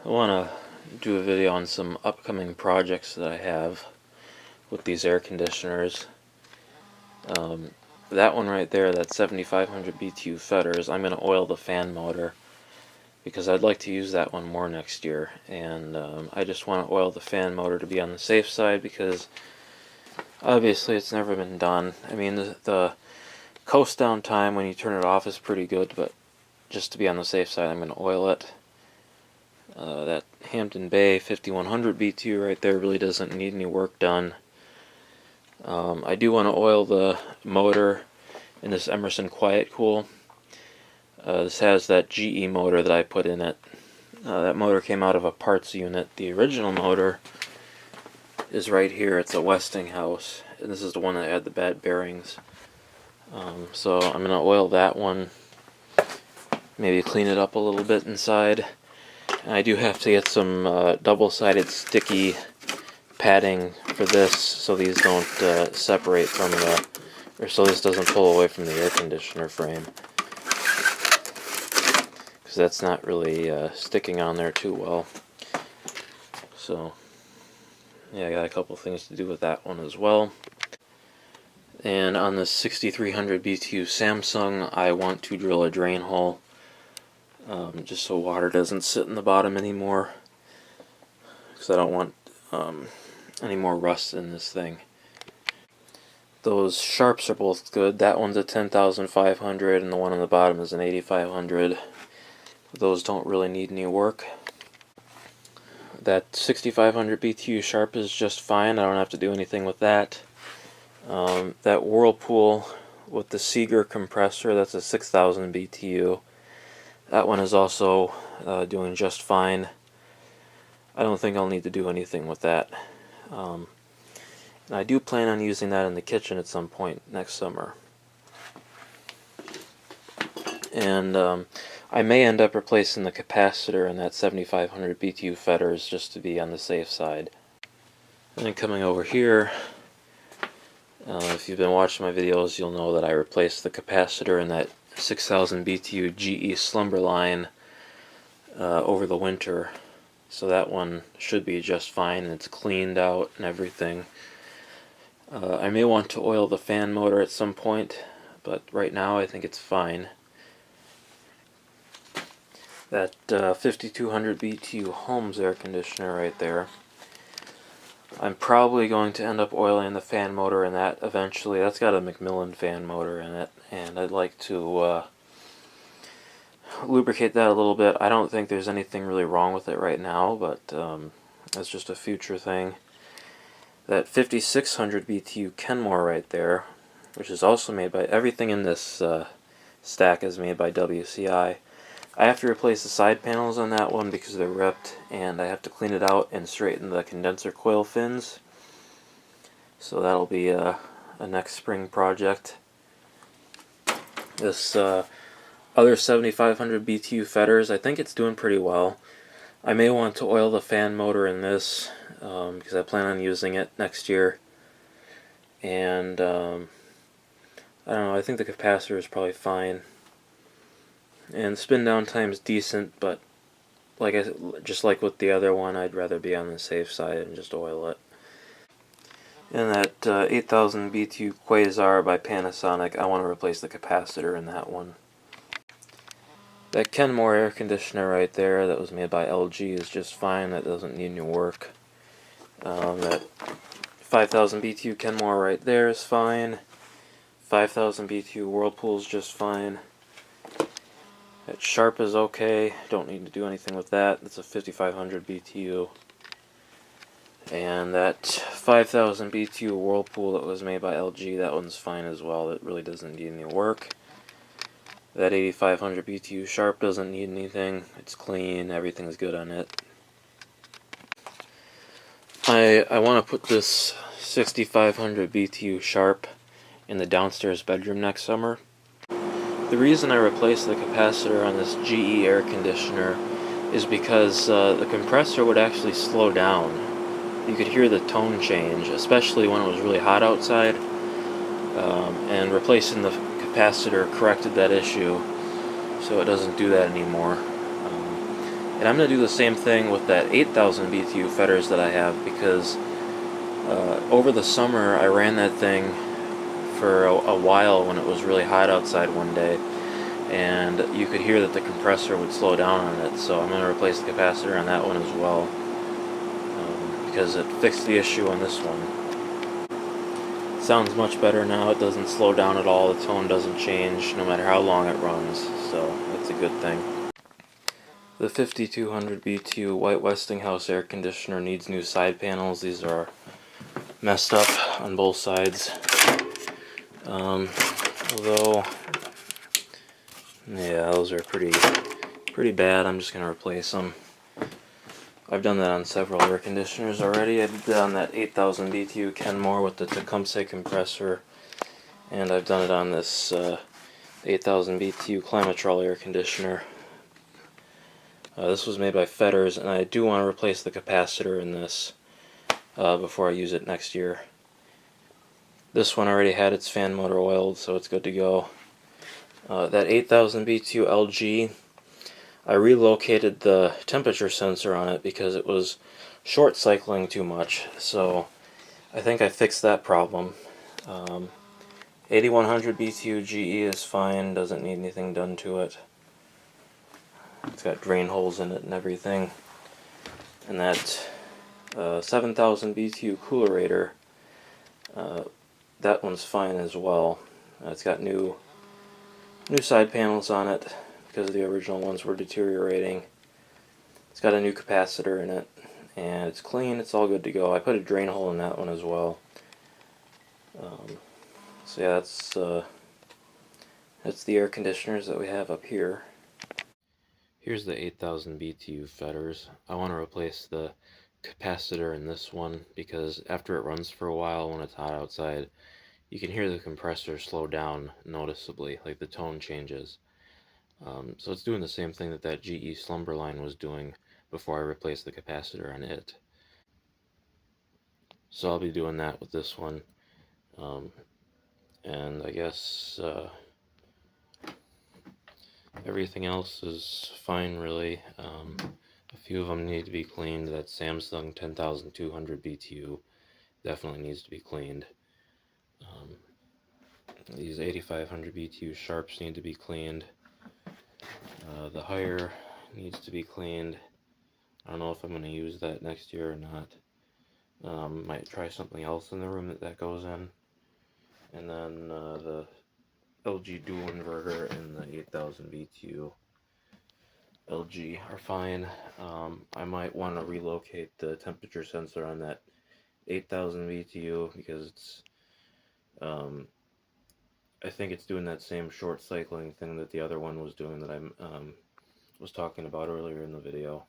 I want to do a video on some upcoming projects that I have with these air conditioners. That one right there, that 7500 BTU Fetters, I'm going to oil the fan motor because I'd like to use that one more next year. And I just want to oil the fan motor to be on the safe side because obviously it's never been done. I mean, the coast down time when you turn it off is pretty good, but just to be on the safe side, I'm going to oil it. That Hampton Bay 5100 BTU right there really doesn't need any work done. I do want to oil the motor in this Emerson Quiet Cool. This has that GE motor that I put in it. That motor came out of a parts unit. The original motor is right here. It's a Westinghouse, and this is the one that had the bad bearings. So I'm going to oil that one, maybe clean it up a little bit inside. And I do have to get some double-sided sticky padding for this so these don't separate from the, or so this doesn't pull away from the air conditioner frame, because that's not really sticking on there too well. So yeah, I got a couple things to do with that one as well. And on the 6300 BTU Samsung, I want to drill a drain hole just so water doesn't sit in the bottom anymore, because I don't want any more rust in this thing. Those sharps are both good. That one's a 10,500 and the one on the bottom is an 8,500. Those don't really need any work. That 6500 BTU sharp is just fine. I don't have to do anything with that. That Whirlpool with the Seeger compressor, that's a 6000 BTU. That one is also doing just fine. I don't think I'll need to do anything with that. And I do plan on using that in the kitchen at some point next summer. And I may end up replacing the capacitor in that 7500 BTU Fetters just to be on the safe side. And then coming over here, if you've been watching my videos, you'll know that I replaced the capacitor in that 6000 BTU GE Slumberline over the winter. So that one should be just fine, and it's cleaned out and everything. I may want to oil the fan motor at some point, but right now I think it's fine. That 5200 BTU Holmes air conditioner right there, I'm probably going to end up oiling the fan motor in that eventually. That's got a Macmillan fan motor in it, and I'd like to lubricate that a little bit. I don't think there's anything really wrong with it right now, but that's just a future thing. That 5600 BTU Kenmore right there, which is also made by, everything in this stack is made by WCI. I have to replace the side panels on that one because they're ripped, and I have to clean it out and straighten the condenser coil fins. So that'll be a next spring project. This other 7500 BTU Fetters, I think it's doing pretty well. I may want to oil the fan motor in this because I plan on using it next year. And I don't know, I think the capacitor is probably fine. And spin down time is decent, but just like with the other one, I'd rather be on the safe side and just oil it. And that 8000 BTU Quasar by Panasonic, I want to replace the capacitor in that one. That Kenmore air conditioner right there that was made by LG is just fine. That doesn't need any work. That 5000 BTU Kenmore right there is fine. 5000 BTU Whirlpool is just fine. That sharp is okay. Don't need to do anything with that. That's a 5500 BTU. And that 5000 BTU Whirlpool that was made by LG, that one's fine as well. It really doesn't need any work. That 8500 BTU sharp doesn't need anything. It's clean. Everything's good on it. I want to put this 6500 BTU sharp in the downstairs bedroom next summer. The reason I replaced the capacitor on this GE air conditioner is because the compressor would actually slow down. You could hear the tone change, especially when it was really hot outside, and replacing the capacitor corrected that issue so it doesn't do that anymore. And I'm going to do the same thing with that 8,000 BTU fetters that I have, because over the summer I ran that thing for a while when it was really hot outside one day, and you could hear that the compressor would slow down on it, so I'm going to replace the capacitor on that one as well, because it fixed the issue on this one. It sounds much better now. It doesn't slow down at all. The tone doesn't change no matter how long it runs, so that's a good thing. The 5200 BTU White Westinghouse air conditioner needs new side panels. These are messed up on both sides. Although, yeah, those are pretty bad. I'm just gonna replace them. I've done that on several air conditioners already. I did that on that 8000 BTU Kenmore with the Tecumseh compressor, and I've done it on this 8000 BTU Climatrol air conditioner. This was made by Fetters, and I do want to replace the capacitor in this before I use it next year. This one already had its fan motor oiled, so it's good to go. That 8000 BTU LG, I relocated the temperature sensor on it because it was short cycling too much, so I think I fixed that problem. 8100 BTU GE is fine, doesn't need anything done to it. It's got drain holes in it and everything. And that 7000 BTU Coolerator, that one's fine as well. It's got new side panels on it because the original ones were deteriorating. It's got a new capacitor in it, and it's clean. It's all good to go. I put a drain hole in that one as well. So yeah, that's the air conditioners that we have up here. Here's the 8000 BTU Fetters. I want to replace the capacitor in this one because after it runs for a while when it's hot outside, you can hear the compressor slow down noticeably, like the tone changes. So it's doing the same thing that GE Slumberline was doing before I replaced the capacitor on it. So I'll be doing that with this one. And I guess everything else is fine, really. A few of them need to be cleaned. That Samsung 10200 BTU definitely needs to be cleaned. These 8500 BTU sharps need to be cleaned. The higher needs to be cleaned. I don't know if I'm going to use that next year or not. Might try something else in the room that goes in. And then the LG dual inverter and the 8000 BTU LG are fine. I might want to relocate the temperature sensor on that 8000 BTU because it's I think it's doing that same short cycling thing that the other one was doing that I was talking about earlier in the video.